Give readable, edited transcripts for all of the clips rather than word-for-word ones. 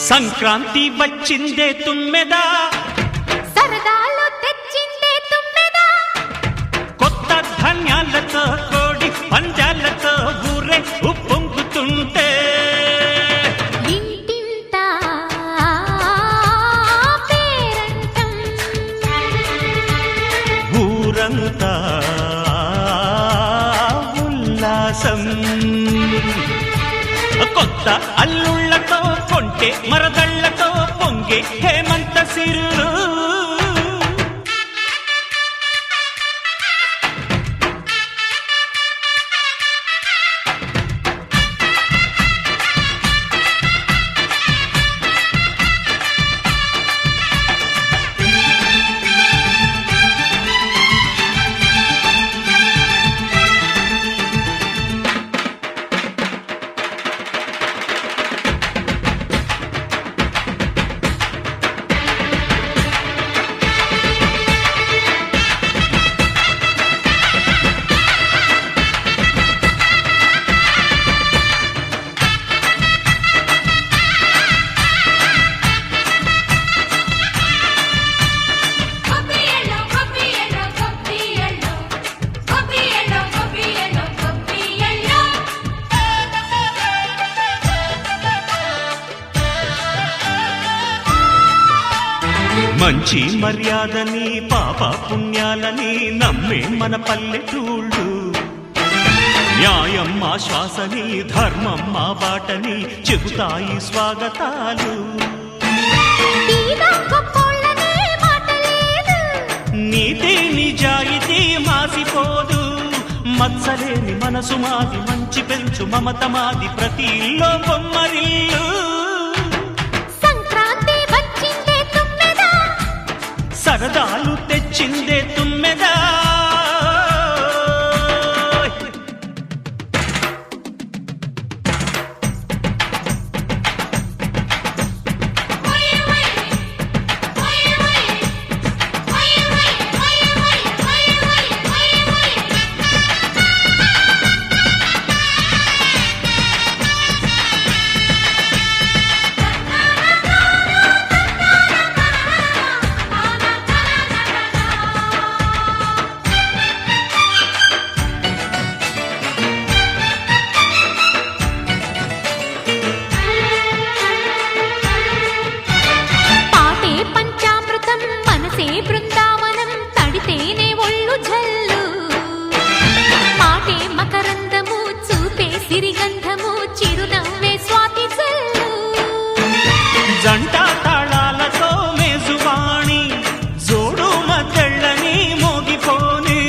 సంక్రాంతి వచ్చిందే తుమ్మెదా, సరదాలు తెచ్చిందే తుమ్మెదా, కొత్త ధాన్యాలతో కోడి పంజాలతో ఊరే ఉప్పొంగుతుంటే ఇంటింటా పేరంటం, ఊరంతా ఉల్లాసం. కొత్త అల్లుళ్లతో కొంటే మరదళ్లతో పొంగే హేమంత సిరులు. మంచి మర్యాదని పాప పుణ్యాలని నమ్మే మన పల్లెటూళ్ళు, న్యాయం మా శ్వాసని ధర్మం మా బాటని చెబుతాయి స్వాగతాలు. నీతి నిజాయితీ మాసిపోదు, మత్సలేని మనసు మాది, మంచి పెంచు మమత మాది, ప్రతి ఇల్లో బొమ్మరిల్లు. సరదాలు తెచ్చిందే తుమ్మెదా, బృందావనం తడితేనే ఒళ్ళు జల్లు, మాటే మకరందము చూపే సిరిగంధము, చిరునవ్వే స్వాతి జల్లు. జంట తాళాలతో మేజువాణి జోడు మద్దళ్ళని మోగిపోని,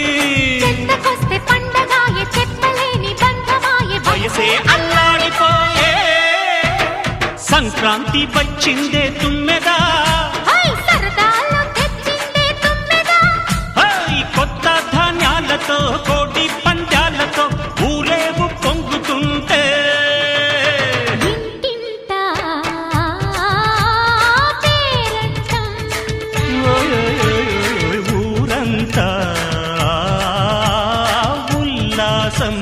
చెంతకొస్తే పండగాయే చెప్పలేని బంధమాయే, వయసే అల్లాడిపోయే. సంక్రాంతి వచ్చిందే తుమ్మెదా, కోటి పంజాలతో ఊరేగు పొంగుతుంటే ఇంటింటా పేరంటం, ఊరంతా ఉల్లాసం.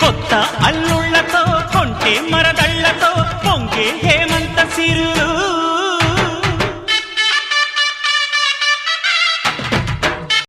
కొత్త అల్లుళ్లతో కొంటే మరదళ్లతో పొంగే హేమంత సిరు.